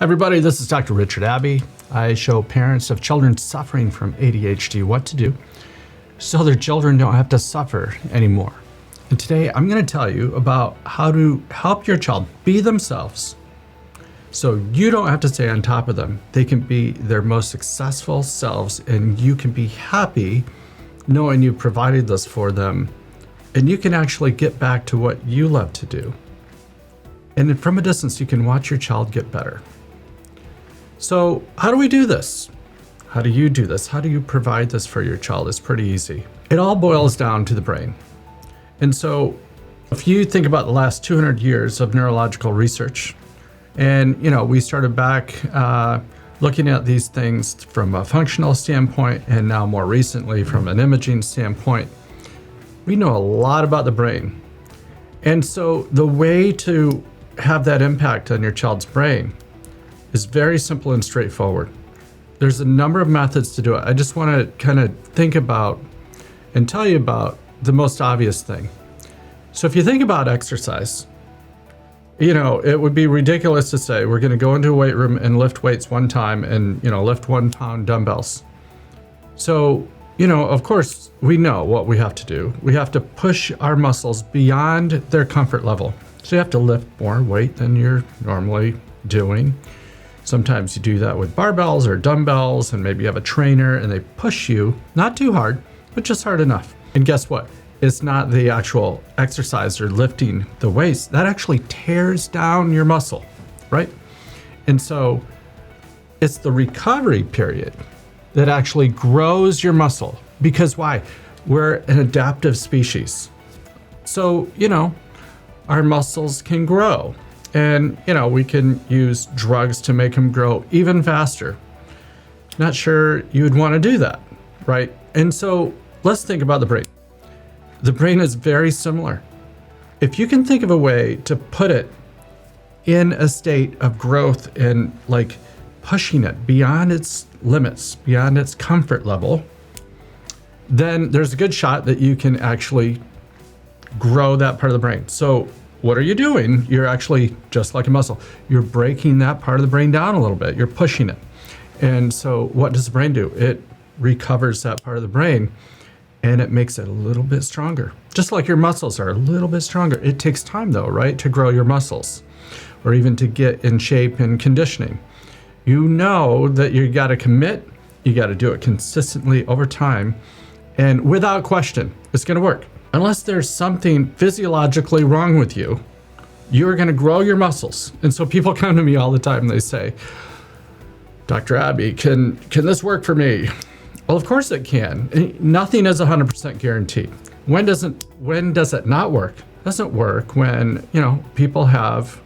Everybody, this is Dr. Richard Abbey. I show parents of children suffering from ADHD what to do so their children don't have to suffer anymore. And today I'm going to tell you about how to help your child be themselves so you don't have to stay on top of them. They can be their most successful selves and you can be happy knowing you provided this for them, and you can actually get back to what you love to do. And then from a distance, you can watch your child get better. So how do we do this? How do you do this? How do you provide this for your child? It's pretty easy. It all boils down to the brain. And so if you think about the last 200 years of neurological research, and we started back looking at these things from a functional standpoint, and now more recently from an imaging standpoint, we know a lot about the brain. And so the way to have that impact on your child's brain is very simple and straightforward. There's a number of methods to do it. I just want to kind of think about and tell you about the most obvious thing. So if you think about exercise, it would be ridiculous to say we're going to go into a weight room and lift weights one time and, lift 1 pound dumbbells. So, of course, we know what we have to do. We have to push our muscles beyond their comfort level. So you have to lift more weight than you're normally doing. Sometimes you do that with barbells or dumbbells, and maybe you have a trainer and they push you, not too hard, but just hard enough. And guess what? It's not the actual exercise or lifting the weights. That actually tears down your muscle, right? And so it's the recovery period that actually grows your muscle. Because why? We're an adaptive species. So, our muscles can grow. And, we can use drugs to make them grow even faster. Not sure you would want to do that, right? And so let's think about the brain. The brain is very similar. If you can think of a way to put it in a state of growth and pushing it beyond its limits, beyond its comfort level, then there's a good shot that you can actually grow that part of the brain. So what are you doing? You're actually, just like a muscle, you're breaking that part of the brain down a little bit. You're pushing it. And so what does the brain do? It recovers that part of the brain and it makes it a little bit stronger. Just like your muscles are a little bit stronger. It takes time though, right? To grow your muscles or even to get in shape and conditioning. You know that you got to commit, you got to do it consistently over time, and without question, it's going to work. Unless there's something physiologically wrong with you, you're going to grow your muscles. And so people come to me all the time, they say, Dr. Abbey, can this work for me? Well, of course it can. Nothing is 100% guaranteed. When does it not work? It doesn't work when, people have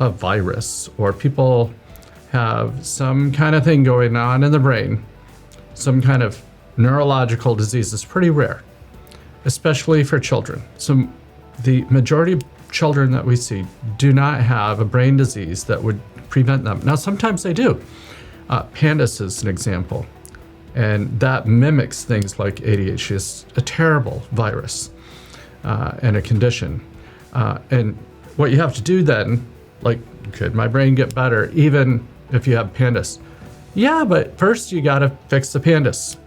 a virus or people have some kind of thing going on in the brain, some kind of neurological disease. Is pretty rare, especially for children. So the majority of children that we see do not have a brain disease that would prevent them. Now, sometimes they do. PANDAS is an example, and that mimics things like ADHD. It's a terrible virus and a condition. And what you have to do then, could my brain get better even if you have PANDAS? Yeah, but first you got to fix the PANDAS.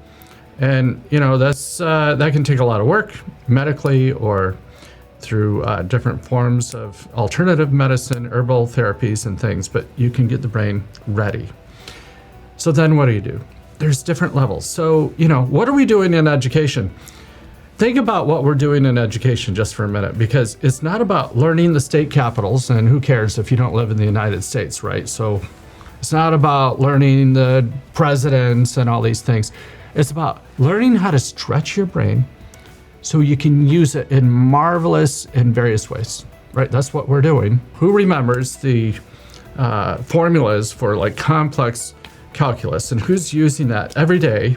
And that can take a lot of work medically or through different forms of alternative medicine, herbal therapies and things, but you can get the brain ready. So then what do? There's different levels. So, what are we doing in education? Think about what we're doing in education just for a minute, because it's not about learning the state capitals, and who cares if you don't live in the United States, right? So it's not about learning the presidents and all these things. It's about learning how to stretch your brain so you can use it in marvelous and various ways, right? That's what we're doing. Who remembers the formulas for complex calculus, and who's using that every day,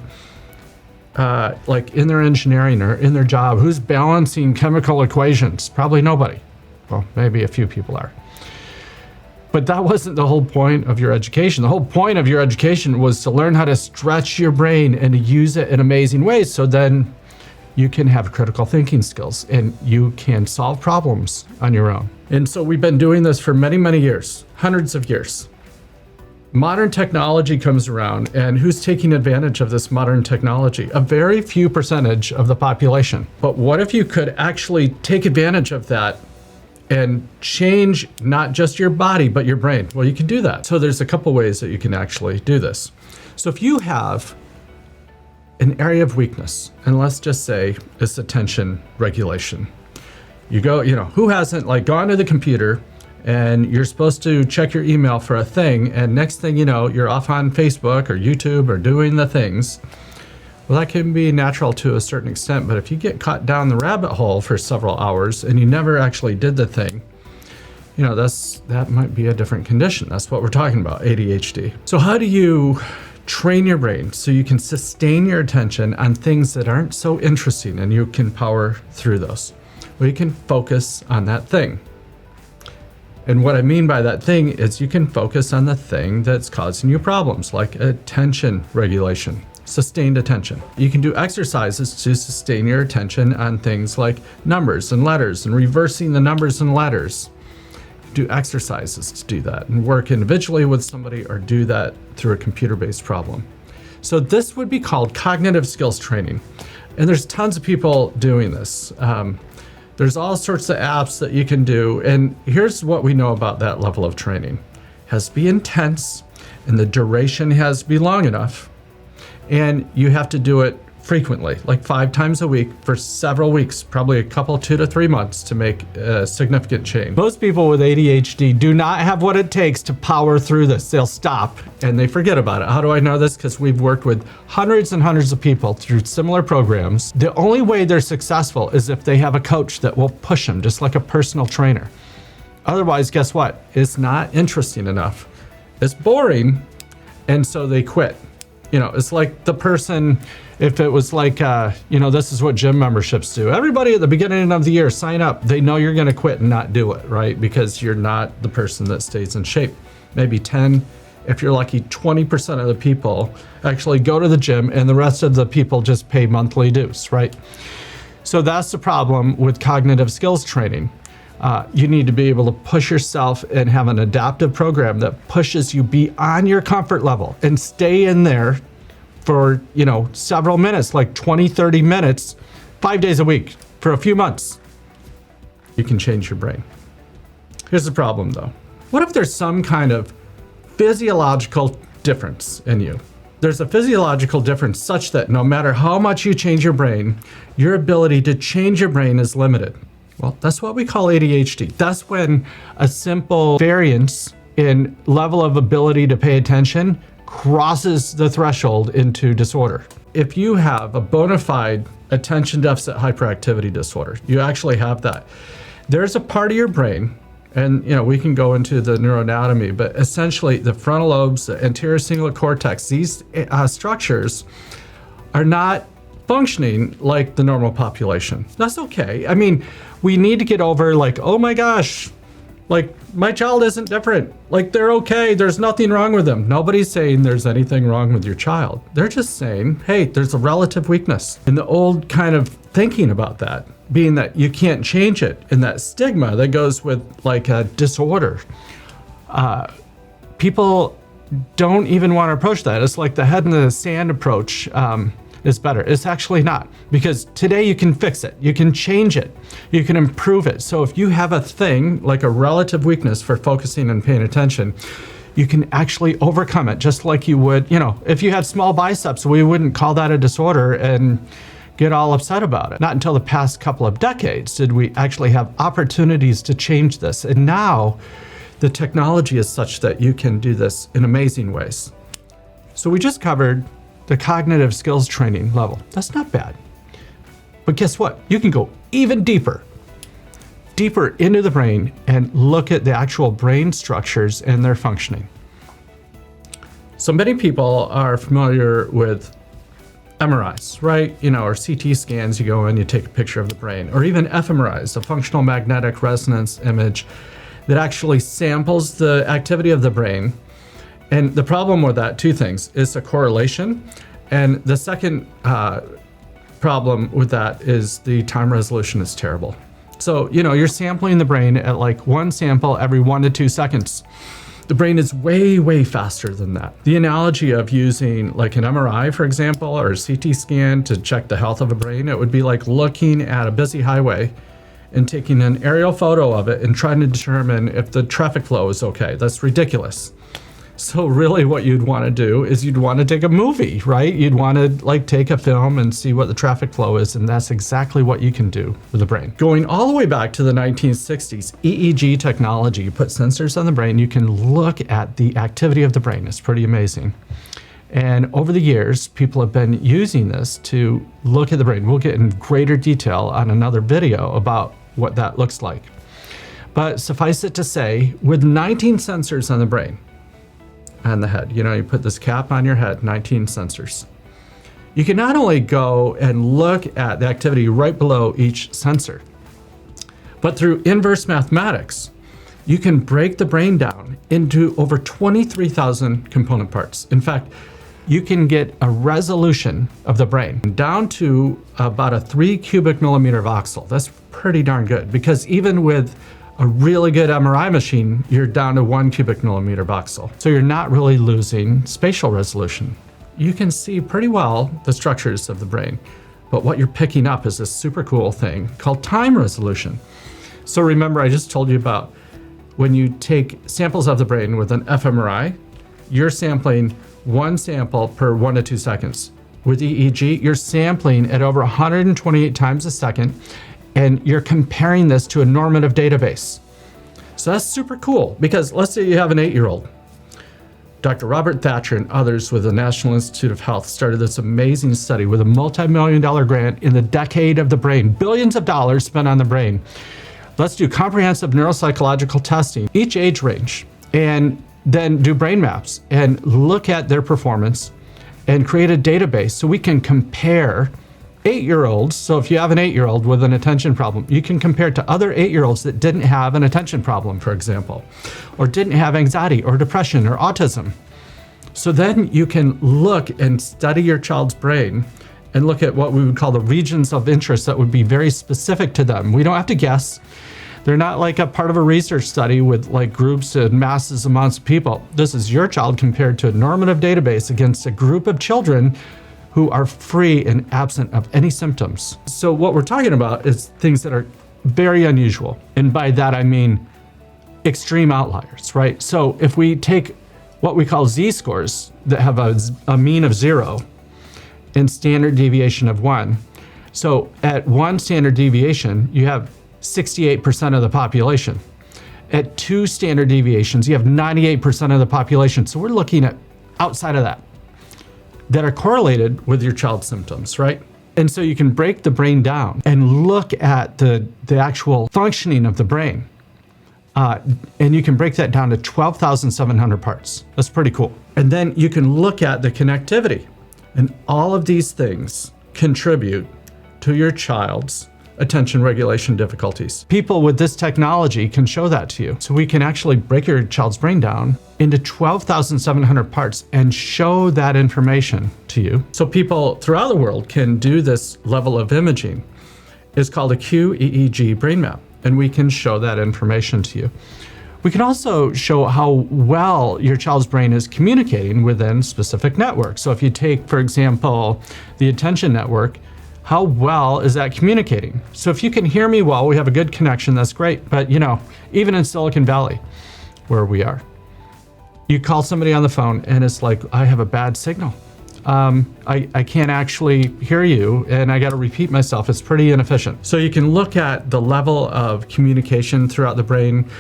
in their engineering or in their job? Who's balancing chemical equations? Probably nobody. Well, maybe a few people are. But that wasn't the whole point of your education. The whole point of your education was to learn how to stretch your brain and to use it in amazing ways, so then you can have critical thinking skills and you can solve problems on your own. And so we've been doing this for many, many years, hundreds of years. modern technology comes around, and who's taking advantage of this modern technology? A very few percentage of the population. But what if you could actually take advantage of that and change not just your body, but your brain? Well, you can do that. So there's a couple ways that you can actually do this. So if you have an area of weakness, and let's just say it's attention regulation. You go, who hasn't gone to the computer and you're supposed to check your email for a thing, and next thing you know, you're off on Facebook or YouTube or doing the things. Well, that can be natural to a certain extent, but if you get caught down the rabbit hole for several hours and you never actually did the thing, that might be a different condition. That's what we're talking about, ADHD. So how do you train your brain so you can sustain your attention on things that aren't so interesting and you can power through those? Well, you can focus on that thing. And what I mean by that thing is you can focus on the thing that's causing you problems, like attention regulation, sustained attention. You can do exercises to sustain your attention on things like numbers and letters and reversing the numbers and letters. Do exercises to do that and work individually with somebody or do that through a computer-based problem. So this would be called cognitive skills training. And there's tons of people doing this. There's all sorts of apps that you can do. And here's what we know about that level of training. It has to be intense, and the duration has to be long enough. And you have to do it frequently, like 5 times a week for several weeks, probably a couple, 2 to 3 months to make a significant change. Most people with ADHD do not have what it takes to power through this. They'll stop and they forget about it. How do I know this? Because we've worked with hundreds and hundreds of people through similar programs. The only way they're successful is if they have a coach that will push them, just like a personal trainer. Otherwise, guess what? It's not interesting enough. It's boring, and so they quit. It's like the person, if it was like, this is what gym memberships do. Everybody at the beginning of the year sign up. They know you're going to quit and not do it, right? Because you're not the person that stays in shape. Maybe 10, if you're lucky, 20% of the people actually go to the gym, and the rest of the people just pay monthly dues, right? So that's the problem with cognitive skills training. You need to be able to push yourself and have an adaptive program that pushes you beyond your comfort level and stay in there for, several minutes, like 20, 30 minutes, 5 days a week for a few months. You can change your brain. Here's the problem though. What if there's some kind of physiological difference in you? There's a physiological difference such that no matter how much you change your brain, your ability to change your brain is limited. Well, that's what we call ADHD. That's when a simple variance in level of ability to pay attention crosses the threshold into disorder. If you have a bona fide attention deficit hyperactivity disorder, you actually have that. There's a part of your brain, and we can go into the neuroanatomy, but essentially the frontal lobes, the anterior cingulate cortex, these structures are not functioning like the normal population. That's okay. I mean, we need to get over oh my gosh, my child isn't different. They're okay. There's nothing wrong with them. Nobody's saying there's anything wrong with your child. They're just saying, hey, there's a relative weakness. And the old kind of thinking about that being that you can't change it, and that stigma that goes with a disorder. People don't even want to approach that. It's like the head in the sand approach. Is better. It's actually not, because today you can fix it. You can change it. You can improve it. So if you have a thing like a relative weakness for focusing and paying attention, you can actually overcome it just like you would, if you had small biceps, we wouldn't call that a disorder and get all upset about it. Not until the past couple of decades did we actually have opportunities to change this. And now the technology is such that you can do this in amazing ways. So we just covered the cognitive skills training level. That's not bad. But guess what? You can go even deeper into the brain and look at the actual brain structures and their functioning. So many people are familiar with MRIs, right? Or CT scans. You go in, you take a picture of the brain, or even fMRIs, a functional magnetic resonance image that actually samples the activity of the brain. And the problem with that, 2 things, is a correlation. And the second problem with that is the time resolution is terrible. So, you're sampling the brain at 1 sample every 1 to 2 seconds. The brain is way, way faster than that. The analogy of using like an MRI, for example, or a CT scan to check the health of a brain, it would be like looking at a busy highway and taking an aerial photo of it and trying to determine if the traffic flow is okay. That's ridiculous. So really what you'd want to do is you'd want to take a movie, right? You'd want to like take a film and see what the traffic flow is, and that's exactly what you can do with the brain. Going all the way back to the 1960s, EEG technology, you put sensors on the brain, you can look at the activity of the brain. It's pretty amazing. And over the years, people have been using this to look at the brain. We'll get in greater detail on another video about what that looks like. But suffice it to say, with 19 sensors on the brain, on the head. You put this cap on your head, 19 sensors. You can not only go and look at the activity right below each sensor, but through inverse mathematics, you can break the brain down into over 23,000 component parts. In fact, you can get a resolution of the brain down to about a 3 cubic millimeter voxel. That's pretty darn good, because even with a really good MRI machine, you're down to 1 cubic millimeter voxel. So you're not really losing spatial resolution. You can see pretty well the structures of the brain, but what you're picking up is this super cool thing called time resolution. So remember, I just told you about when you take samples of the brain with an fMRI, you're sampling one sample per 1 to 2 seconds. With EEG, you're sampling at over 128 times a second, and you're comparing this to a normative database. So that's super cool, because let's say you have an 8-year-old. Dr. Robert Thatcher and others with the National Institute of Health started this amazing study with a multi-million-dollar grant in the decade of the brain, billions of dollars spent on the brain. Let's do comprehensive neuropsychological testing, each age range, and then do brain maps and look at their performance and create a database so we can compare 8-year-olds. So if you have an 8-year-old with an attention problem, you can compare it to other 8-year-olds that didn't have an attention problem, for example, or didn't have anxiety or depression or autism. So then you can look and study your child's brain and look at what we would call the regions of interest that would be very specific to them. We don't have to guess. They're not like a part of a research study with like groups and masses amounts of people. This is your child compared to a normative database against a group of children who are free and absent of any symptoms. So what we're talking about is things that are very unusual. And by that, I mean extreme outliers, right? So if we take what we call Z-scores that have a mean of 0 and standard deviation of 1. So at 1 standard deviation, you have 68% of the population. At 2 standard deviations, you have 98% of the population. So we're looking at outside of that are correlated with your child's symptoms, right? And so you can break the brain down and look at the actual functioning of the brain. And you can break that down to 12,700 parts. That's pretty cool. And then you can look at the connectivity. And all of these things contribute to your child's attention regulation difficulties. People with this technology can show that to you. So we can actually break your child's brain down into 12,700 parts and show that information to you. So people throughout the world can do this level of imaging. It's called a QEEG brain map, and we can show that information to you. We can also show how well your child's brain is communicating within specific networks. So if you take, for example, the attention network, how well is that communicating? So if you can hear me well, we have a good connection, that's great. But even in Silicon Valley, where we are, you call somebody on the phone and it's like, I have a bad signal. I can't actually hear you and I gotta repeat myself. It's pretty inefficient. So you can look at the level of communication throughout the brain.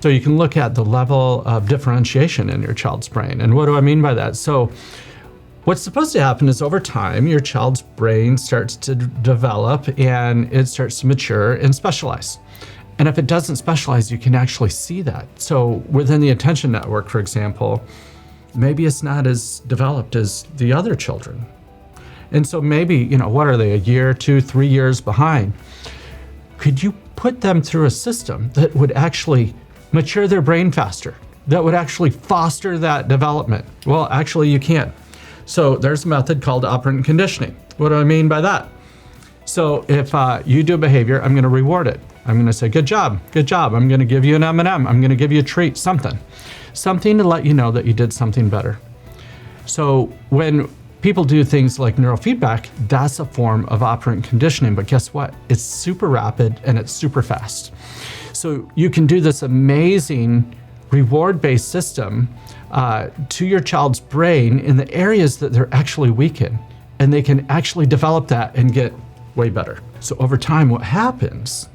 So you can look at the level of differentiation in your child's brain. And what do I mean by that? So what's supposed to happen is over time, your child's brain starts to develop and it starts to mature and specialize. And if it doesn't specialize, you can actually see that. So within the attention network, for example, maybe it's not as developed as the other children. And so maybe, what are they, a year, 2, 3 years behind? Could you put them through a system that would actually mature their brain faster, that would actually foster that development? Well, actually you can't. So there's a method called operant conditioning. What do I mean by that? So if you do a behavior, I'm gonna reward it. I'm gonna say, good job, good job. I'm gonna give you an M&M. I'm gonna give you a treat, something. something to let you know that you did something better. So when people do things like neurofeedback, that's a form of operant conditioning, but guess what? It's super rapid and it's super fast. So you can do this amazing reward-based system to your child's brain in the areas that they're actually weak in, and they can actually develop that and get way better. So over time, what happens,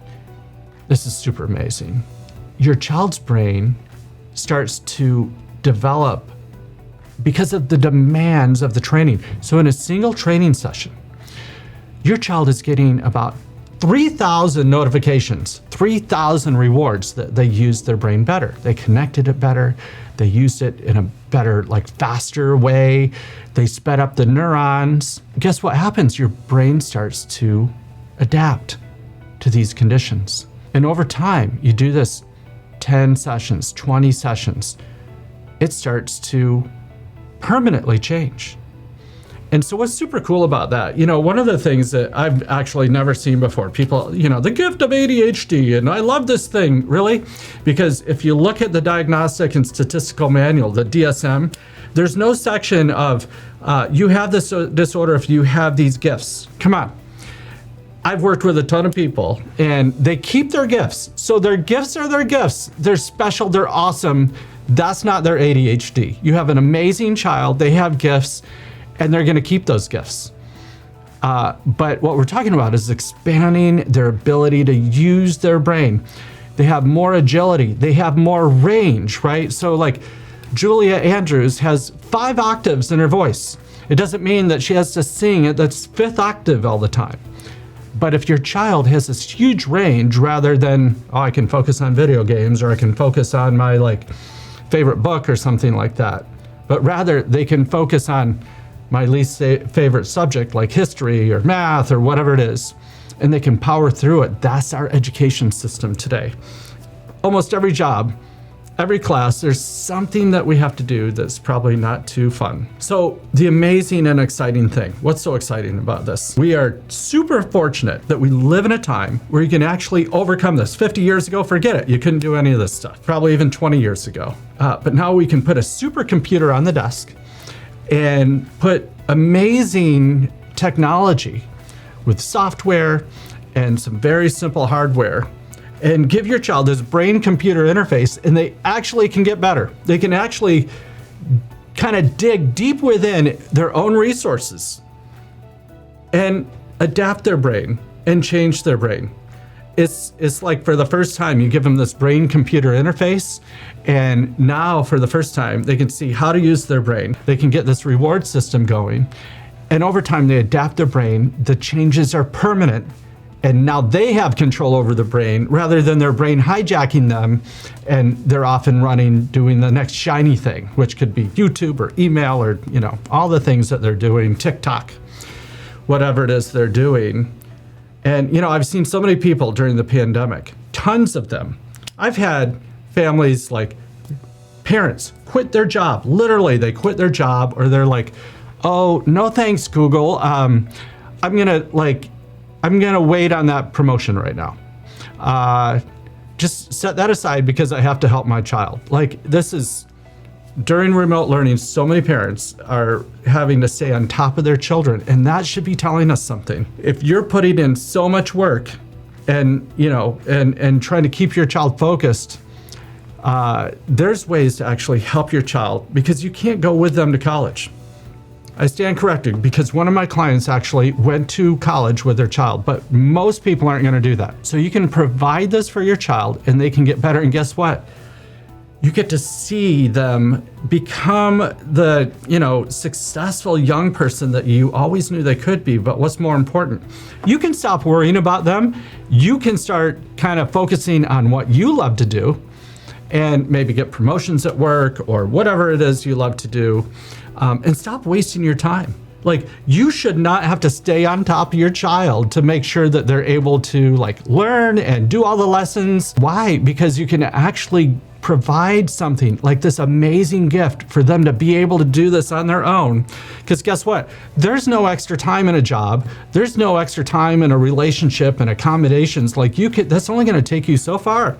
this is super amazing. Your child's brain starts to develop because of the demands of the training. So in a single training session, your child is getting about 3,000 notifications, 3,000 rewards that they used their brain better. They connected it better. They used it in a better, like faster way. They sped up the neurons. Guess what happens? Your brain starts to adapt to these conditions. And over time, you do this 10 sessions, 20 sessions, it starts to permanently change. And so what's super cool about that, one of the things that I've actually never seen before, people, the gift of ADHD, and I love this thing, really? Because if you look at the Diagnostic and Statistical Manual, the DSM, there's no section of, you have this disorder if you have these gifts. Come on. I've worked with a ton of people and they keep their gifts. So their gifts are their gifts. They're special, they're awesome. That's not their ADHD. You have an amazing child, they have gifts, and they're gonna keep those gifts. But what we're talking about is expanding their ability to use their brain. They have more agility, they have more range, right? So like Julia Andrews has 5 octaves in her voice. It doesn't mean that she has to sing at the 5th octave all the time. But if your child has this huge range rather than, I can focus on video games or I can focus on my favorite book or something like that, but rather they can focus on my least favorite subject like history or math or whatever it is, and they can power through it. That's our education system today. Almost every job, every class, there's something that we have to do that's probably not too fun. So the amazing and exciting thing, what's so exciting about this? We are super fortunate that we live in a time where you can actually overcome this. 50 years ago, forget it. You couldn't do any of this stuff, probably even 20 years ago. But now we can put a supercomputer on the desk and put amazing technology with software and some very simple hardware and give your child this brain-computer interface, and they actually can get better. They can actually kind of dig deep within their own resources and adapt their brain and change their brain. It's like for the first time, you give them this brain-computer interface, and now for the first time, they can see how to use their brain. They can get this reward system going, and over time, they adapt their brain. The changes are permanent. And now they have control over the brain rather than their brain hijacking them, and they're often doing the next shiny thing, which could be YouTube or email or, all the things that they're doing, TikTok, whatever it is they're doing. And, I've seen so many people during the pandemic, tons of them. I've had families like parents quit their job. Literally, they quit their job, or they're like, oh, no thanks, Google. I'm gonna wait on that promotion right now. Just set that aside because I have to help my child. This is, during remote learning, so many parents are having to stay on top of their children, and that should be telling us something. If you're putting in so much work and, and trying to keep your child focused, there's ways to actually help your child, because you can't go with them to college. I stand corrected, because one of my clients actually went to college with their child, but most people aren't going to do that. So you can provide this for your child and they can get better. And guess what? You get to see them become the, successful young person that you always knew they could be. But what's more important, you can stop worrying about them. You can start kind of focusing on what you love to do and maybe get promotions at work or whatever it is you love to do. And stop wasting your time. You should not have to stay on top of your child to make sure that they're able to learn and do all the lessons. Why? Because you can actually provide something like this amazing gift for them to be able to do this on their own. Because guess what? There's no extra time in a job. There's no extra time in a relationship and accommodations. Like that's only going to take you so far.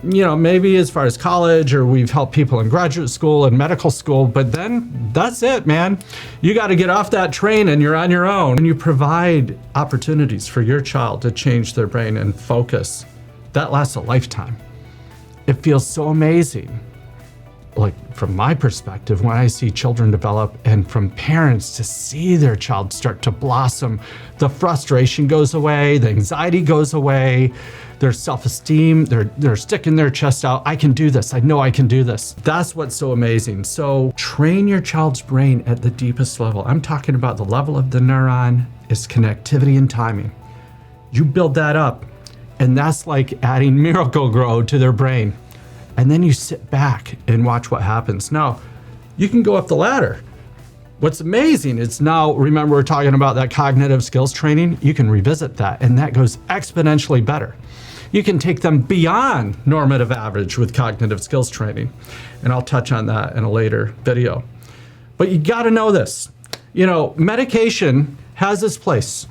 Maybe as far as college, or we've helped people in graduate school and medical school, but then that's it, man. You got to get off that train and you're on your own. And you provide opportunities for your child to change their brain and focus. That lasts a lifetime. It feels so amazing. Like from my perspective, when I see children develop, and from parents to see their child start to blossom, the frustration goes away, the anxiety goes away, their self-esteem, they're sticking their chest out. I can do this. I know I can do this. That's what's so amazing. So train your child's brain at the deepest level. I'm talking about the level of the neuron, its connectivity and timing. You build that up, and that's like adding Miracle-Gro to their brain. And then you sit back and watch what happens. Now, you can go up the ladder. What's amazing is now, remember we're talking about that cognitive skills training? You can revisit that, and that goes exponentially better. You can take them beyond normative average with cognitive skills training. And I'll touch on that in a later video. But you gotta know this. Medication has its place.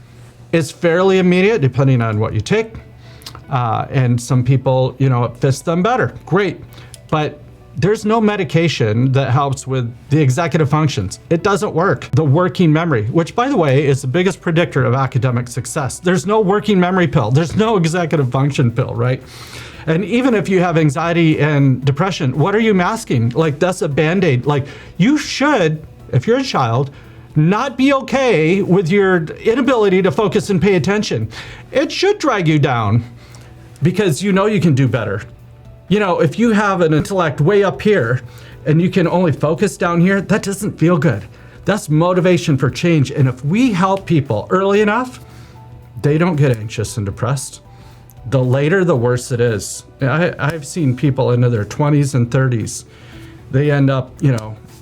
It's fairly immediate depending on what you take. And some people, it fits them better. Great. But there's no medication that helps with the executive functions. It doesn't work. The working memory, which by the way, is the biggest predictor of academic success. There's no working memory pill. There's no executive function pill, right? And even if you have anxiety and depression, what are you masking? Like that's a Band-Aid. Like you should, if you're a child, not be okay with your inability to focus and pay attention. It should drag you down. Because you can do better. If you have an intellect way up here and you can only focus down here, that doesn't feel good. That's motivation for change. And if we help people early enough, they don't get anxious and depressed. The later, the worse it is. I've seen people into their 20s and 30s. They end up,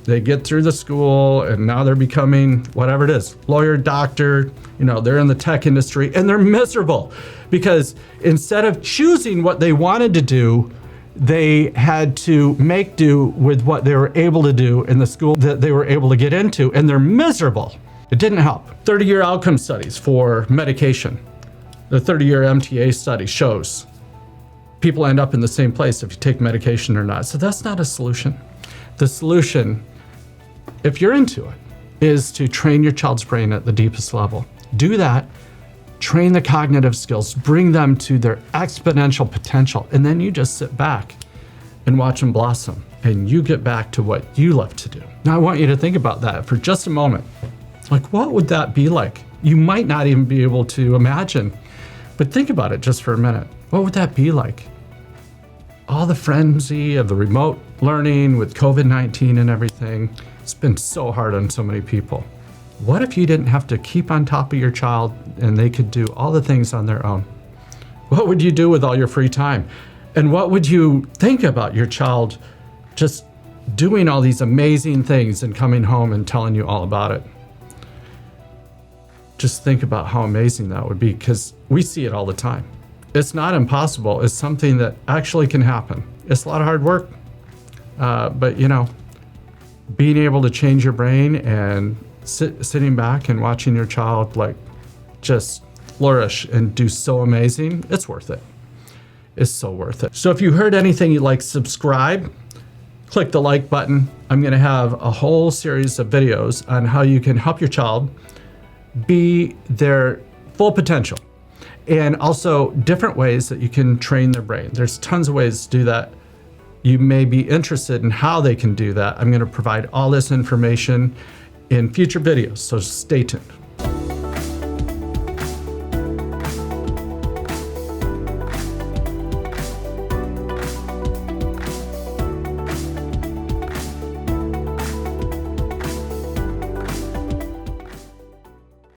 they get through the school and now they're becoming whatever it is, lawyer, doctor, they're in the tech industry and they're miserable because instead of choosing what they wanted to do, they had to make do with what they were able to do in the school that they were able to get into, and they're miserable. It didn't help. 30-year outcome studies for medication. The 30-year MTA study shows people end up in the same place if you take medication or not. So that's not a solution. The solution, if you're into it, is to train your child's brain at the deepest level. Do that, train the cognitive skills, bring them to their exponential potential, and then you just sit back and watch them blossom, and you get back to what you love to do. Now I want you to think about that for just a moment. Like, what would that be like? You might not even be able to imagine, but think about it just for a minute. What would that be like? All the frenzy of the remote learning with COVID-19 and everything, it's been so hard on so many people. What if you didn't have to keep on top of your child and they could do all the things on their own? What would you do with all your free time? And what would you think about your child just doing all these amazing things and coming home and telling you all about it? Just think about how amazing that would be, because we see it all the time. It's not impossible. It's something that actually can happen. It's a lot of hard work, but being able to change your brain and sitting back and watching your child just flourish and do so amazing, it's worth it. It's so worth it. So if you heard anything you like, subscribe, click the like button. I'm gonna have a whole series of videos on how you can help your child be their full potential, and also different ways that you can train their brain. There's tons of ways to do that. You may be interested in how they can do that. I'm gonna provide all this information in future videos, so stay tuned.